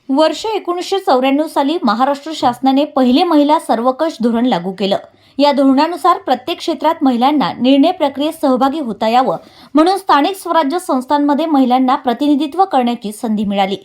वर्ष 1994 साली महाराष्ट्र शासनाने पहिले महिला सर्वकष धोरण लागू केलं। या धोरणानुसार प्रत्येक क्षेत्रात महिलांना निर्णय प्रक्रियेत सहभागी होता यावं म्हणून स्थानिक स्वराज्य संस्थांमध्ये महिलांना प्रतिनिधित्व करण्याची संधी मिळाली।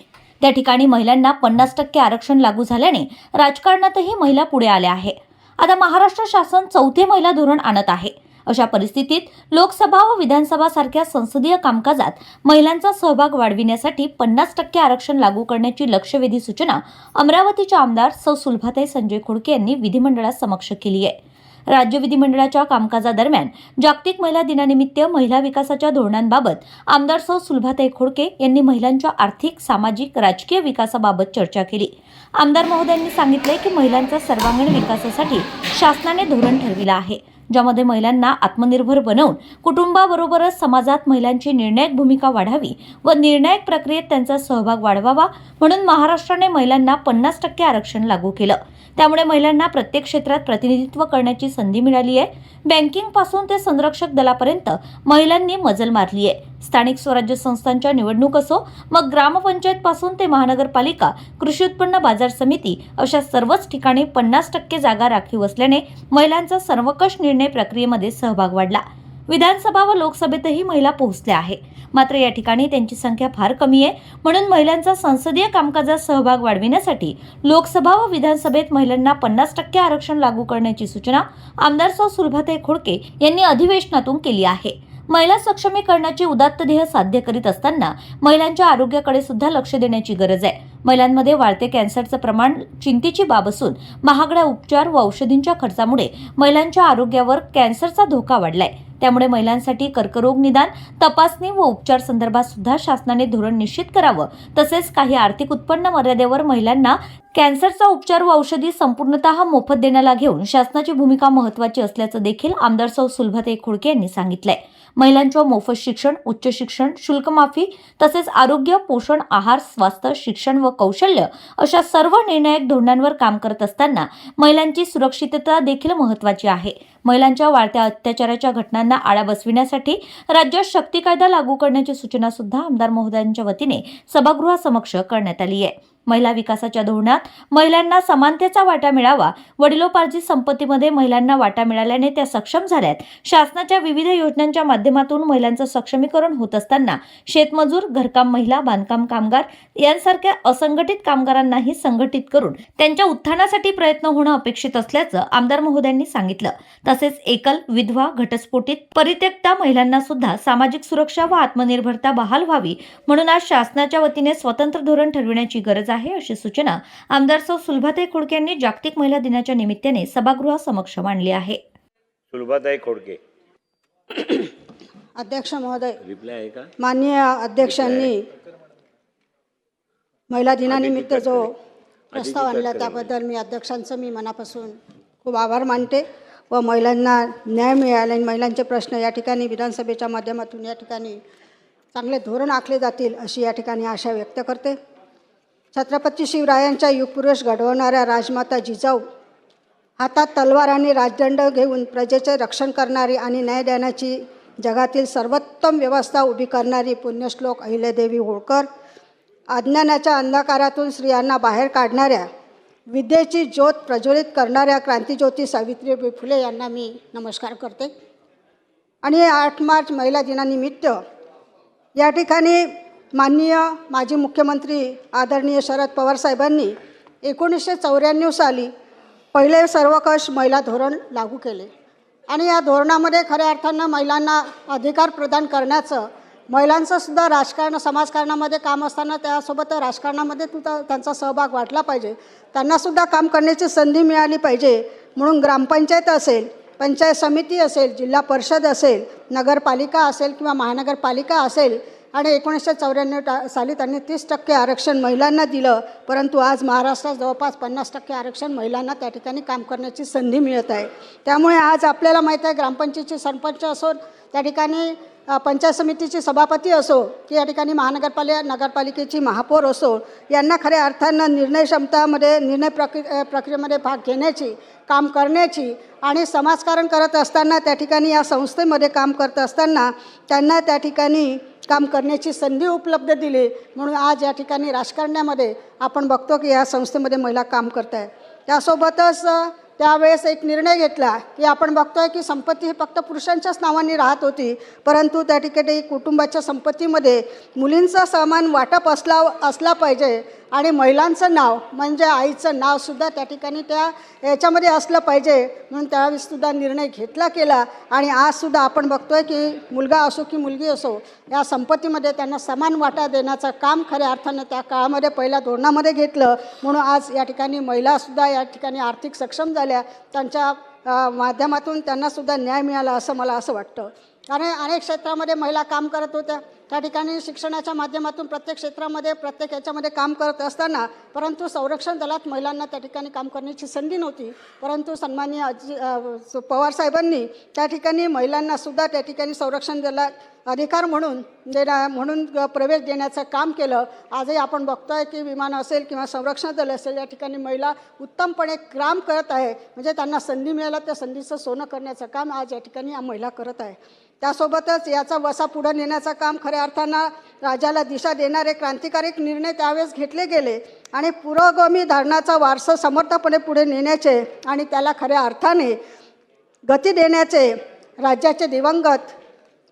त्या ठिकाणी महिलांना 50% आरक्षण लागू झाल्याने राजकारणातही महिला पुढे आल्या आहे। आता महाराष्ट्र शासन चौथे महिला धोरण आणत आहे। अशा परिस्थितीत लोकसभा व विधानसभा सारख्या संसदीय कामकाजात महिलांचा सहभाग वाढविण्यासाठी 50% आरक्षण लागू करण्याची लक्षवेधी सूचना अमरावतीच्या आमदार सौ सुलभाताई संजय खोडके यांनी विधिमंडळात समक्ष केली आहे। राज्य विधिमंडळाच्या कामकाजादरम्यान जागतिक महिला दिनानिमित्त महिला विकासाच्या धोरणांबाबत आमदार सौ सुलभाताई खोडके यांनी महिलांच्या आर्थिक, सामाजिक, राजकीय विकासाबाबत चर्चा केली। आमदार महोदयांनी सांगितले की महिलांचा सर्वांगीण विकासासाठी शासनाने धोरण ठरविले आहे, ज्यामध्ये महिलांना आत्मनिर्भर बनवून कुटुंबाबरोबरच समाजात महिलांची निर्णायक भूमिका वाढावी व निर्णायक प्रक्रियेत त्यांचा सहभाग वाढवावा म्हणून महाराष्ट्राने महिलांना 50% आरक्षण लागू केलं। त्यामुळे महिलांना प्रत्येक क्षेत्रात प्रतिनिधित्व करण्याची संधी मिळाली आहे। बँकिंग पासून ते संरक्षक दलापर्यंत महिलांनी मजल मारली आहे। स्थानिक स्वराज्य संस्थांच्या निवडणूक असो, मग ग्रामपंचायत पासून ते महानगरपालिका, कृषी उत्पन्न बाजार समिती अशा सर्वच ठिकाणी 50% जागा राखीव असल्याने महिलांचा सर्वकष निर्णय प्रक्रियेमध्ये सहभाग वाढला। विधानसभा व लोकसभेतही महिला पोहोचल्या आहे, मात्र या ठिकाणी त्यांची संख्या फार कमी आहे। म्हणून महिलांचा संसदीय कामकाजात सहभाग वाढविण्यासाठी लोकसभा व विधानसभेत महिलांना 50% आरक्षण लागू करण्याची सूचना आमदार सौ सुलभाताई खोडके यांनी अधिवेशनातून केली आहे। महिला सक्षमीकरणाचे उदात्त ध्येय साध्य करीत असताना महिलांच्या आरोग्याकडे सुद्धा लक्ष देण्याची गरज आहे। महिलांमध्ये वाढते कॅन्सरचं प्रमाण चिंतेची बाब असून महागड्या उपचार व औषधींच्या खर्चामुळे महिलांच्या आरोग्यावर कॅन्सरचा धोका वाढलाय। त्यामुळे महिलांसाठी कर्करोग निदान, तपासणी व उपचार संदर्भात सुद्धा शासनाने धोरण निश्चित करावं। तसेच काही आर्थिक उत्पन्न मर्यादेवर महिलांना कॅन्सरचा उपचार व औषधी संपूर्णतः मोफत देण्याला घेऊन शासनाची भूमिका महत्त्वाची असल्याचं देखील आमदार सौ सुलभाताई खोडके यांनी सांगितलंय। महिलांच्या मोफत शिक्षण, उच्च शिक्षण, शुल्क माफी तसेच आरोग्य, पोषण, आहार, स्वास्थ्य, शिक्षण व कौशल्य अशा सर्व निर्णायक धोरणांवर काम करत असताना महिलांची सुरक्षितता देखील महत्त्वाची आहे। महिलांच्या वाढत्या अत्याचाराच्या घटनांना आळा बसविण्यासाठी राज्यात शक्ती कायदा लागू करण्याची सूचना सुद्धा आमदार महोदयांच्या वतीने सभागृहासमक्ष करण्यात आली आहे। महिला विकासाच्या धोरणात महिलांना समानतेचा वाटा मिळावा, वडिलोपार्जित संपत्तीमध्ये महिलांना वाटा मिळाल्याने त्या सक्षम झाल्यात। शासनाच्या विविध योजनांच्या माध्यमातून महिलांचं सक्षमीकरण होत असताना शेतमजूर, घरकाम महिला, बांधकाम कामगार यांसारख्या असंघटित कामगारांनाही संघटित करून त्यांच्या उत्थानासाठी प्रयत्न होणं अपेक्षित असल्याचं आमदार महोदयांनी सांगितलं। तसेच एकल, विधवा, घटस्फोटित, परित्यक्ता महिलांना सुद्धा सामाजिक सुरक्षा व आत्मनिर्भरता बहाल व्हावी म्हणून आज शासनाच्या वतीने स्वतंत्र धोरण ठरविण्याची गरज आहे, अशी सूचना आमदार सौ सुलभाताई खोडके यांनी जागतिक महिला दिनाच्या निमित्ताने सभागृहासमक्ष मांडली आहे। सुलभाताई खोडके। अध्यक्ष महोदय, रिप्लाय आहे का? माननीय अध्यक्षांनी महिला दिनानिमित्त जो प्रस्ताव आणला त्याबद्दल मी अध्यक्षांचं मनापासून खूप आभार मानते व महिलांना न्याय मिळाला आणि महिलांचे प्रश्न या ठिकाणी विधानसभेच्या माध्यमातून या ठिकाणी चांगले धोरण आखले जातील अशी या ठिकाणी आशा व्यक्त करते। छत्रपती शिवरायांच्या युगपुरुष घडवणाऱ्या राजमाता जिजाऊ, हातात तलवार आणि राजदंड घेऊन प्रजेचे रक्षण करणारी आणि न्याय देण्याची जगातील सर्वोत्तम व्यवस्था उभी करणारी पुण्यश्लोक अहिल्यादेवी होळकर, अज्ञानाच्या अंधकारातून स्त्रियांना बाहेर काढणाऱ्या, विद्येची ज्योत प्रज्वलित करणाऱ्या क्रांतिज्योती सावित्रीबाई फुले यांना मी नमस्कार करते। आणि 8 मार्च महिला दिनानिमित्त या ठिकाणी माननीय माजी मुख्यमंत्री आदरणीय शरद पवार साहेबांनी 1994 साली पहिले सर्वकष महिला धोरण लागू केले आणि या धोरणामध्ये खऱ्या अर्थानं महिलांना अधिकार प्रदान करण्याचं, महिलांचं सुद्धा राजकारण, समाजकारणामध्ये काम असताना त्यासोबत राजकारणामध्ये सुद्धा त्यांचा सहभाग वाटला पाहिजे, त्यांनासुद्धा काम करण्याची संधी मिळाली पाहिजे म्हणून ग्रामपंचायत असेल, पंचायत समिती असेल, जिल्हा परिषद असेल, नगरपालिका असेल किंवा महानगरपालिका असेल आणि 1994 साली त्यांनी 30% आरक्षण महिलांना दिलं। परंतु आज महाराष्ट्रात जवळपास 50% आरक्षण महिलांना त्या ठिकाणी काम करण्याची संधी मिळत आहे। त्यामुळे आज आपल्याला माहीत आहे ग्रामपंचायतीचे सरपंच असो, त्या ठिकाणी पंचायत समितीचे सभापती असो की या ठिकाणी नगरपालिकेची महापौर असो, यांना खऱ्या अर्थानं निर्णय क्षमतामध्ये, निर्णय प्रक्रियेमध्ये भाग घेण्याची, काम करण्याची आणि समाजकारण करत असताना त्या ठिकाणी या संस्थेमध्ये काम करत असताना त्यांना त्या ठिकाणी काम करण्याची संधी उपलब्ध दिली, म्हणून आज या ठिकाणी राजकारण्यामध्ये आपण बघतो की या संस्थेमध्ये महिला काम करत आहे. त्यासोबतच त्यावेळेस एक निर्णय घेतला की आपण बघतोय की संपत्ती ही फक्त पुरुषांच्याच नावाने राहत होती, परंतु त्या ठिकाणी कुटुंबाच्या संपत्तीमध्ये मुलींचा समान वाटप असला पाहिजे आणि महिलांचं नाव म्हणजे आईचं नावसुद्धा त्या ठिकाणी त्या याच्यामध्ये असलं पाहिजे, म्हणून त्यावेळेससुद्धा निर्णय घेतला गेला. आणि आजसुद्धा आपण बघतोय की मुलगा असो की मुलगी असो या संपत्तीमध्ये त्यांना समान वाटा देण्याचं काम खऱ्या अर्थानं त्या काळामध्ये पहिल्या धोरणामध्ये घेतलं, म्हणून आज या ठिकाणी महिलासुद्धा या ठिकाणी आर्थिक सक्षम झाल्या. त्यांच्या माध्यमातून त्यांनासुद्धा न्याय मिळाला असं मला असं वाटतं. कारण अनेक क्षेत्रामध्ये महिला काम करत होत्या, त्या ठिकाणी शिक्षणाच्या माध्यमातून प्रत्येक क्षेत्रामध्ये प्रत्येक याच्यामध्ये काम करत असताना परंतु संरक्षण दलात महिलांना त्या ठिकाणी काम करण्याची संधी नव्हती, परंतु सन्माननीय पवारसाहेबांनी त्या ठिकाणी महिलांनासुद्धा त्या ठिकाणी संरक्षण दलात अधिकार म्हणून प्रवेश देण्याचं काम केलं. आजही आपण बघतोय की विमान असेल किंवा संरक्षण दल असेल या ठिकाणी महिला उत्तमपणे काम करत आहे, म्हणजे त्यांना संधी मिळालं त्या संधीचं सोनं करण्याचं काम आज या ठिकाणी या महिला करत आहे. त्यासोबतच याचा वसा पुढे नेण्याचं काम खऱ्या अर्थानं राज्याला दिशा देणारे क्रांतिकारक निर्णय त्यावेळेस घेतले गेले आणि पुरोगामी धोरणाचा वारसा समर्थपणे पुढे नेण्याचे आणि त्याला खऱ्या अर्थाने गती देण्याचे राज्याचे दिवंगत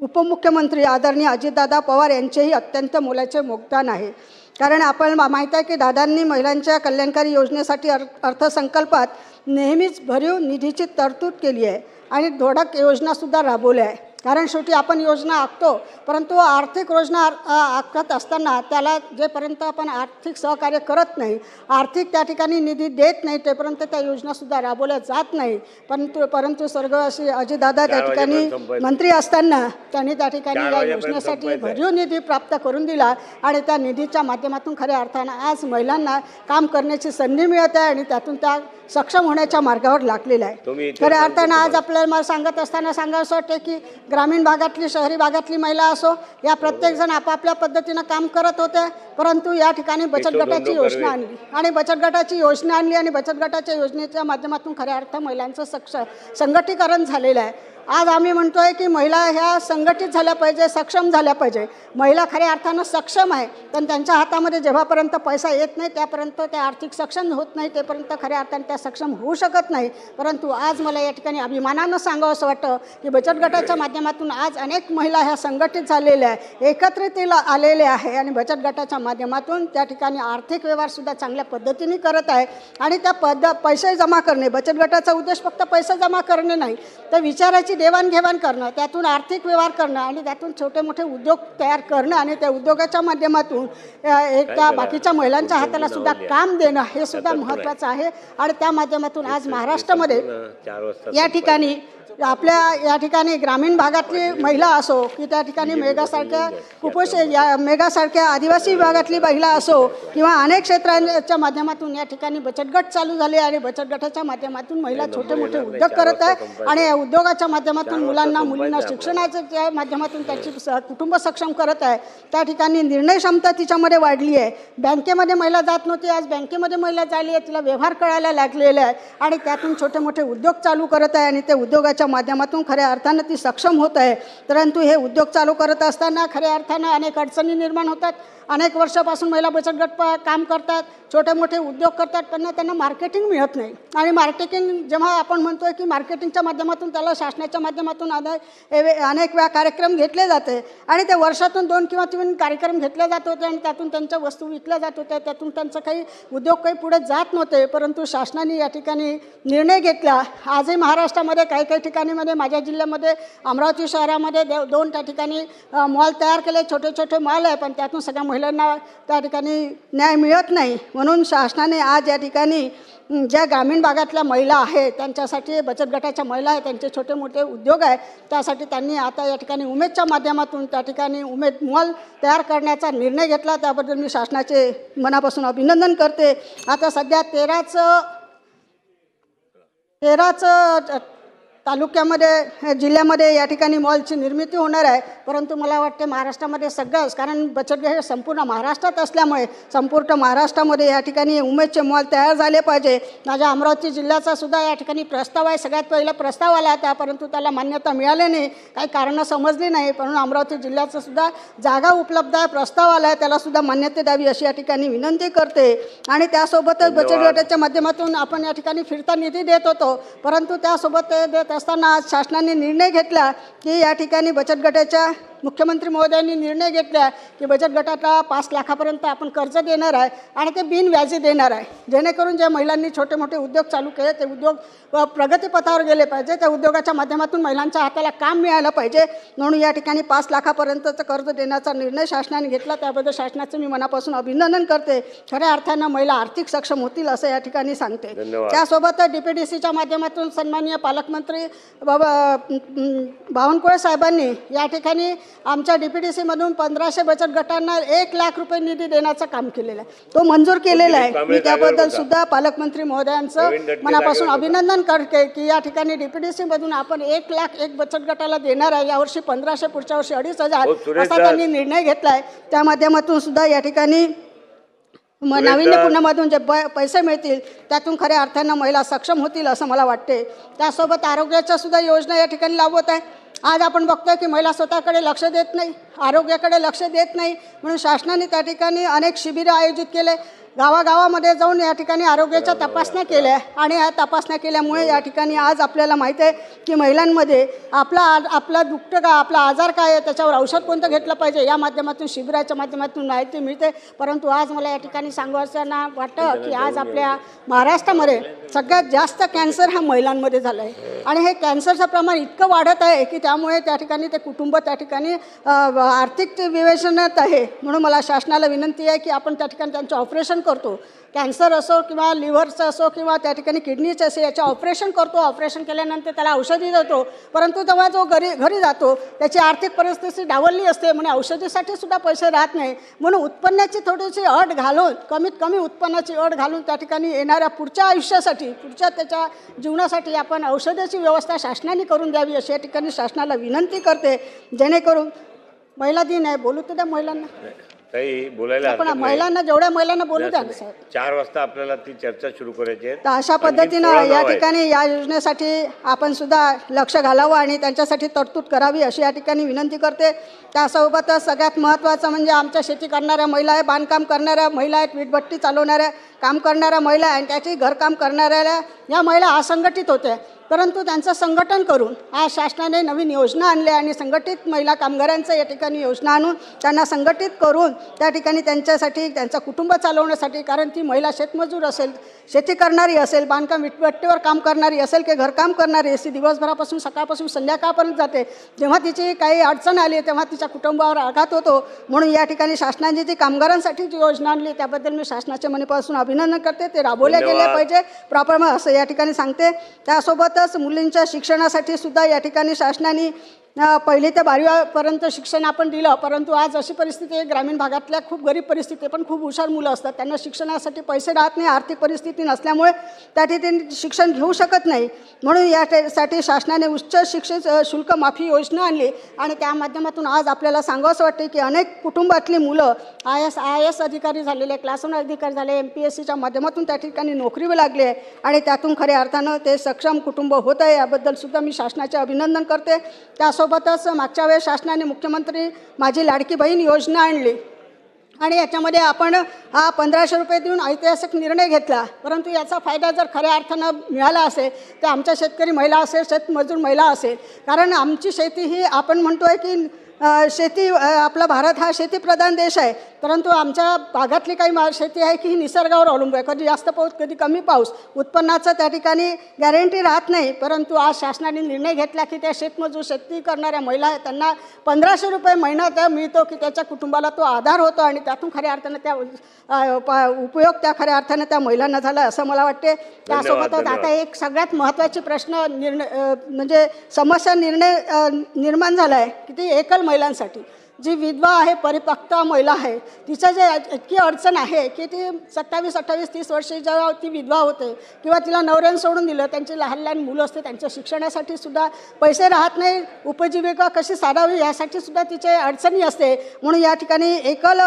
उपमुख्यमंत्री आदरणीय अजितदादा पवार यांचेही अत्यंत मोलाचे योगदान आहे. कारण आपण माहीत आहे की दादांनी महिलांच्या कल्याणकारी योजनेसाठी अर्थसंकल्पात नेहमीच भरीव निधीची तरतूद केली आहे आणि धोडक योजनासुद्धा राबवल्या आहे. कारण शेवटी आपण योजना आखतो, परंतु आर्थिक योजना आखत असताना त्याला जेपर्यंत आपण आर्थिक सहकार्य करत नाही, आर्थिक त्या ठिकाणी निधी देत नाही, तेपर्यंत त्या योजनासुद्धा राबवल्या जात नाही. परंतु स्वर्गवासी अजितदादा त्या ठिकाणी मंत्री असताना त्यांनी त्या ठिकाणी या योजनेसाठी भरीव निधी प्राप्त करून दिला आणि त्या निधीच्या माध्यमातून खऱ्या अर्थानं आज महिलांना काम करण्याची संधी मिळत आहे आणि त्यातून त्या सक्षम होण्याच्या मार्गावर लागलेला आहे. खऱ्या अर्थानं आज आपल्याला मला सांगत असताना सांगावं वाटते की ग्रामीण भागातली शहरी भागातली महिला असो या प्रत्येकजण आपापल्या पद्धतीनं काम करत होते, परंतु या ठिकाणी बचत गटाची योजना आणली आणि बचत गटाच्या योजनेच्या माध्यमातून खऱ्या अर्थ महिलांचं संघटीकरण झालेलं आहे. आज आम्ही म्हणतोय की महिला ह्या संघटित झाल्या पाहिजे, सक्षम झाल्या पाहिजे. महिला खऱ्या अर्थानं सक्षम आहे, पण त्यांच्या हातामध्ये जेव्हापर्यंत पैसा येत नाही त्यापर्यंत त्या आर्थिक सक्षम होत नाही, तेपर्यंत खऱ्या अर्थानं त्या सक्षम होऊ शकत नाही. परंतु आज मला या ठिकाणी अभिमानानं सांगावं असं वाटतं की बचत गटाच्या माध्यमातून आज अनेक महिला ह्या संघटित झालेल्या आहे, एकत्रित आलेले आहे आणि बचत गटाच्या माध्यमातून त्या ठिकाणी आर्थिक व्यवहारसुद्धा चांगल्या पद्धतीने करत आहे. आणि त्या पैसे जमा करणे, बचत गटाचा उद्देश फक्त पैसे जमा करणे नाही, तर विचाराची देवाणघेवाण करणं, त्यातून आर्थिक व्यवहार करणं आणि त्यातून छोटे मोठे उद्योग तयार करणं आणि त्या उद्योगाच्या माध्यमातून त्या बाकीच्या महिलांच्या हाताला सुद्धा काम देणं हे सुद्धा महत्त्वाचं आहे. आणि त्या माध्यमातून आज महाराष्ट्रामध्ये या ठिकाणी या ठिकाणी ग्रामीण भागातली महिला असो की त्या ठिकाणी मेघासारख्या आदिवासी विभागातली महिला असो किंवा अनेक क्षेत्रांच्या माध्यमातून या ठिकाणी बचत गट चालू झाले आणि बचत गटाच्या माध्यमातून महिला छोटे मोठे उद्योग करत आहे आणि या उद्योगाच्या माध्यमातून मुलींना शिक्षणाच्या माध्यमातून त्यांची कुटुंब सक्षम करत आहे. त्या ठिकाणी निर्णय क्षमता तिच्यामध्ये वाढली आहे. बँकेमध्ये महिला जात नव्हती, आज बँकेमध्ये महिला झाली आहे, तिला व्यवहार कळायला लागलेला आहे आणि त्यातून छोटे मोठे उद्योग चालू करत आहे आणि ते उद्योगाच्या माध्यमातून खऱ्या अर्थानं ती सक्षम होत आहे. परंतु हे उद्योग चालू करत असताना खऱ्या अर्थानं अनेक अडचणी निर्माण होतात. अनेक वर्षापासून महिला बचत गट काम करतात, छोटे मोठे उद्योग करतात, पण त्यांना मार्केटिंग मिळत नाही. आणि मार्केटिंग जेव्हा आपण म्हणतोय की मार्केटिंगच्या माध्यमातून त्याला शासनाच्या माध्यमातून अनेक वेळा कार्यक्रम घेतले जाते आणि ते वर्षातून 2 किंवा 3 कार्यक्रम घेतले जात होते आणि त्यातून त्यांच्या वस्तू विकल्या जात होत्या, त्यातून त्यांचं काही उद्योग काही पुढे जात नव्हते. परंतु शासनाने या ठिकाणी निर्णय घेतला. आजही महाराष्ट्रामध्ये काही ठिकाणीमध्ये माझ्या जिल्ह्यामध्ये अमरावती शहरामध्ये 2 त्या ठिकाणी मॉल तयार केले, छोटे छोटे मॉल आहे, पण त्यातून सगळ्या महिलांना त्या ठिकाणी न्याय मिळत नाही. म्हणून शासनाने आज या ठिकाणी ज्या ग्रामीण भागातल्या महिला आहेत त्यांच्यासाठी बचत गटाच्या महिला आहेत, त्यांचे छोटे मोठे उद्योग आहेत, त्यासाठी त्यांनी आता या ठिकाणी उमेदच्या माध्यमातून त्या ठिकाणी उमेद मॉल तयार करण्याचा निर्णय घेतला. त्याबद्दल मी शासनाचे मनापासून अभिनंदन करते. आता सध्या 13च तालुक्यामध्ये जिल्ह्यामध्ये या ठिकाणी मॉलची निर्मिती होणार आहे, परंतु मला वाटते महाराष्ट्रामध्ये सगळंच, कारण बचत गट हे संपूर्ण महाराष्ट्रात असल्यामुळे संपूर्ण महाराष्ट्रामध्ये या ठिकाणी उमेदचे मॉल तयार झाले पाहिजे. माझ्या अमरावती जिल्ह्याचा सुद्धा या ठिकाणी प्रस्ताव आहे. सगळ्यात पहिला प्रस्ताव आला होता, परंतु त्याला मान्यता मिळाली नाही, काही कारणं समजली नाही. म्हणून अमरावती जिल्ह्याचं सुद्धा जागा उपलब्ध आहे, प्रस्ताव आला आहे, त्याला सुद्धा मान्यता द्यावी अशी या ठिकाणी विनंती करते. आणि त्यासोबतच बचत गटाच्या माध्यमातून आपण या ठिकाणी फिरता निधी देत होतो, परंतु त्यासोबत ते देत असताना आज शासनाने निर्णय घेतला की या ठिकाणी बचत गटाच्या मुख्यमंत्री महोदयांनी निर्णय घेतला की बचत गटाला 5 लाखापर्यंत आपण कर्ज देणार आहे आणि ते बिनव्याजी देणार आहे, जेणेकरून ज्या महिलांनी छोटे मोठे उद्योग चालू केले ते उद्योग प्रगतीपथावर गेले पाहिजे, त्या उद्योगाच्या माध्यमातून महिलांच्या हाताला काम मिळालं पाहिजे. म्हणून या ठिकाणी 5 लाखापर्यंतचं कर्ज देण्याचा निर्णय शासनाने घेतला, त्याबद्दल शासनाचं मी मनापासून अभिनंदन करते. खऱ्या अर्थानं महिला आर्थिक सक्षम होतील असं या ठिकाणी सांगते. त्यासोबत DPDCच्या माध्यमातून सन्माननीय पालकमंत्री बावनकुळे साहेबांनी या ठिकाणी आमच्या DPDCमधून 1500 बचत गटांना 1 लाख रुपये निधी देण्याचं काम केलेलं आहे, तो मंजूर केलेला आहे. मी त्याबद्दल सुद्धा पालकमंत्री महोदयांचं मनापासून अभिनंदन करते की या ठिकाणी DPDCमधून आपण 1 लाख एक बचत गटाला देणार आहे. यावर्षी 1500, पुढच्या वर्षी 2500 असा त्यांनी निर्णय घेतला आहे. त्या माध्यमातून सुद्धा या ठिकाणी नाविन्यपूर्णमधून जे पैसे मिळतील त्यातून खऱ्या अर्थानं महिला सक्षम होतील असं मला वाटते. त्यासोबत आरोग्याच्या सुद्धा योजना या ठिकाणी लावत आहे. आज आपण बघतोय की महिला स्वतःकडे लक्ष देत नाही, आरोग्याकडे लक्ष देत नाही, म्हणून शासनाने त्या ठिकाणी अनेक शिबिरं आयोजित केले, गावागावामध्ये जाऊन या ठिकाणी आरोग्याच्या तपासण्या केल्या आणि या तपासण्या केल्यामुळे या ठिकाणी आज आपल्याला माहीत आहे की महिलांमध्ये आपला दुखतं का, आपला आजार काय आहे, त्याच्यावर औषध कोणतं घेतलं पाहिजे या माध्यमातून शिबिराच्या माध्यमातून माहिती मिळते. परंतु आज मला या ठिकाणी सांगायचं वाटतं की आज आपल्या महाराष्ट्रामध्ये सगळ्यात जास्त कॅन्सर हा महिलांमध्ये झाला आहे आणि हे कॅन्सरचं प्रमाण इतकं वाढत आहे की त्यामुळे त्या ठिकाणी ते कुटुंब त्या ठिकाणी आर्थिक विवेचनात आहे. म्हणून मला शासनाला विनंती आहे की आपण त्या ठिकाणी त्यांचं ऑपरेशन करतो, कॅन्सर असो किंवा लिव्हरचं असो किंवा त्या ठिकाणी किडनीचं असो, याचं ऑपरेशन करतो. ऑपरेशन केल्यानंतर त्याला औषधी देतो, परंतु तेव्हा जो घरी जातो त्याची आर्थिक परिस्थिती डावलली असते, म्हणून औषधीसाठी सुद्धा पैसे राहत नाही. म्हणून उत्पन्नाची थोडीशी अट घालून, कमीत कमी उत्पन्नाची अट घालून त्या ठिकाणी येणाऱ्या पुढच्या आयुष्यासाठी, पुढच्या त्याच्या जीवनासाठी आपण औषधाची व्यवस्था शासनाने करून द्यावी अशी या ठिकाणी शासनाला विनंती करते, जेणेकरून महिला दिन आहे, बोलू तर द्या महिलांना, काही बोलायला पण महिलांना जेवढ्या महिलांना बोलू द्या साहेब. 4 वाजता आपल्याला ती चर्चा सुरू करायची आहे. तर अशा पद्धतीनं या ठिकाणी या योजनेसाठी आपण सुद्धा लक्ष घालावं आणि त्यांच्यासाठी तरतूद करावी अशी या ठिकाणी विनंती करते. त्यासोबतच सगळ्यात महत्त्वाचं म्हणजे आमच्या शेती करणाऱ्या महिला आहे, बांधकाम करणाऱ्या महिला आहेत, वीटभट्टी चालवणाऱ्या काम करणाऱ्या महिला आणि त्याची घरकाम करणाऱ्या या महिला असंघटित होत्या, परंतु त्यांचं संघटन करून आज शासनाने नवीन योजना आणल्या आणि संघटित महिला कामगारांचं या ठिकाणी योजना आणून त्यांना संघटित करून त्या ठिकाणी त्यांच्यासाठी, त्यांचं कुटुंब चालवण्यासाठी, कारण ती महिला शेतमजूर असेल, शेती करणारी असेल, बांधकाम विटभट्टीवर काम करणारी असेल की घरकाम करणारी असेल, दिवसभरापासून सकाळपासून संध्याकाळपर्यंत जाते, जेव्हा तिची काही अडचण आली तेव्हा तिच्या कुटुंबावर आघात होतो. म्हणून या ठिकाणी शासनाने जी कामगारांसाठी जी योजना आणली त्याबद्दल मी शासनाच्या मनापासून अभिनंदन करते. ते राबवल्या गेले पाहिजे प्रॉपर असं या ठिकाणी सांगते. त्यासोबतच मुलींच्या शिक्षणासाठी सुद्धा या ठिकाणी शासनाने 1ली ते 12वीपर्यंत शिक्षण आपण दिलं, परंतु आज अशी परिस्थिती आहे ग्रामीण भागातल्या खूप गरीब परिस्थिती पण खूप हुशार मुलं असतात, त्यांना शिक्षणासाठी पैसे राहत नाही, आर्थिक परिस्थिती नसल्यामुळे त्या ठिकाणी शिक्षण घेऊ शकत नाही. म्हणून यासाठी शासनाने उच्च शिक्षण शुल्क माफी योजना आणली आणि त्या माध्यमातून आज आपल्याला सांगावंसं वाटते की अनेक कुटुंबातली मुलं IAS अधिकारी झालेले, क्लास 1 अधिकारी झाले, MPSCच्या माध्यमातून त्या ठिकाणी नोकरी लागली आहे आणि त्यातून खऱ्या अर्थानं ते सक्षम कुटुंब होत आहे. याबद्दल सुद्धा मी शासनाचे अभिनंदन करते. त्यासोबतच मागच्या वेळेस शासनाने मुख्यमंत्री माझी लाडकी बहीण योजना आणली आणि याच्यामध्ये आपण 1500 रुपये देऊन ऐतिहासिक निर्णय घेतला, परंतु याचा फायदा जर खऱ्या अर्थानं मिळाला असेल तर आमच्या शेतकरी महिला असेल, शेतमजूर महिला असेल, कारण आमची शेती ही आपण म्हणतोय की शेती, आपला भारत हा शेतीप्रधान देश आहे, परंतु आमच्या भागातली काही शेती आहे की ही निसर्गावर अवलंबून आहे, कधी जास्त पाऊस कधी कमी पाऊस, उत्पन्नाचं त्या ठिकाणी गॅरंटी राहत नाही. परंतु आज शासनाने निर्णय घेतला की त्या शेतमजूर शेती करणाऱ्या महिला आहेत त्यांना 1500 रुपये महिना त्या मिळतो की त्याच्या कुटुंबाला तो आधार होतो आणि त्यातून खऱ्या अर्थानं त्या उपयोग त्या खऱ्या अर्थानं त्या महिलांना झाला असं मला वाटते. त्यासोबतच आता एक सगळ्यात महत्त्वाची प्रश्न म्हणजे समस्या निर्माण झाला आहे की ती एकल महिलांसाठी. जी विधवा आहे, परिपक्व महिला आहे, तिचं जे इतकी अडचण आहे की ती 27, 28, 30 वर्षे जेव्हा ती विधवा होते किंवा तिला नवऱ्यानं सोडून दिलं, त्यांची लहान लहान मुलं असते, त्यांच्या शिक्षणासाठी सुद्धा पैसे राहत नाही, उपजीविका कशी साधावी यासाठी सुद्धा तिचे अडचणी असते. म्हणून या ठिकाणी एकल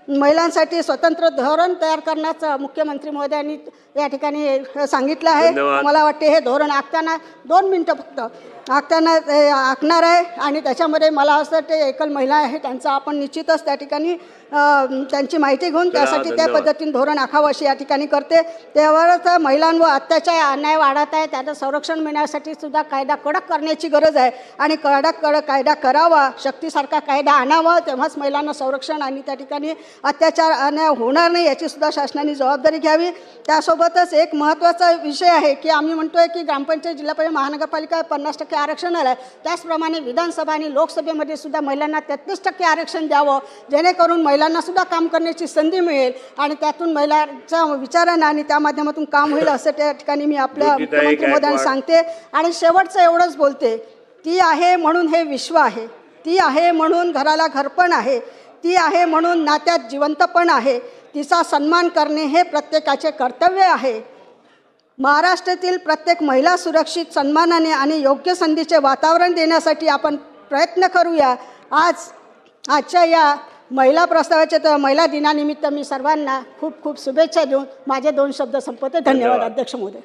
महिलांसाठी स्वतंत्र धोरण तयार करण्याचं मुख्यमंत्री महोदयांनी या ठिकाणी सांगितलं आहे. धन्यवाद. मला वाटते हे धोरण आखताना 2 मिनटं फक्त आखणार आहे आणि त्याच्यामध्ये मला असं वाटते एकल महिला आहे त्यांचा आपण निश्चितच त्या ठिकाणी त्यांची माहिती घेऊन त्यासाठी त्या धन्यवाद. पद्धतीने धोरण आखावं अशी या ठिकाणी करते. त्यावरच महिलांवर अत्याचार अन्याय वाढत आहे, त्याचं संरक्षण मिळण्यासाठी सुद्धा कायदा कडक करण्याची गरज आहे आणि कडक कायदा करावा, शक्तीसारखा कायदा आणावा, तेव्हाच महिलांना संरक्षण आणि त्या ठिकाणी अत्याचार अन्याय होणार नाही याची सुद्धा शासनाने जबाबदारी घ्यावी. त्यासोबतच एक महत्त्वाचा विषय आहे की आम्ही म्हणतोय की ग्रामपंचायत, जिल्हा परिषद, महानगरपालिका 50% आरक्षण आलं आहे, त्याचप्रमाणे विधानसभा आणि लोकसभेमध्ये सुद्धा महिलांना 33% आरक्षण द्यावं, जेणेकरून महिलांना सुद्धा काम करण्याची संधी मिळेल आणि त्यातून महिलांच्या विचारांना आणि त्या माध्यमातून काम होईल असं त्या ठिकाणी मी आपल्या मुख्यमंत्री महोदयांना सांगते. आणि शेवटचं एवढंच बोलते, ती आहे म्हणून हे विश्व आहे, ती आहे म्हणून घराला घरपण आहे, ती आहे म्हणून नात्यात जिवंतपण आहे, तिचा सन्मान करणे हे प्रत्येकाचे कर्तव्य आहे. महाराष्ट्रातील प्रत्येक महिला सुरक्षित, सन्मानाने आणि योग्य संधीचे वातावरण देण्यासाठी आपण प्रयत्न करूया. आजच्या या महिला प्रस्तावाच्या महिला दिनानिमित्त मी सर्वांना खूप खूप शुभेच्छा देऊन माझे 2 शब्द संपवते. धन्यवाद अध्यक्ष महोदय.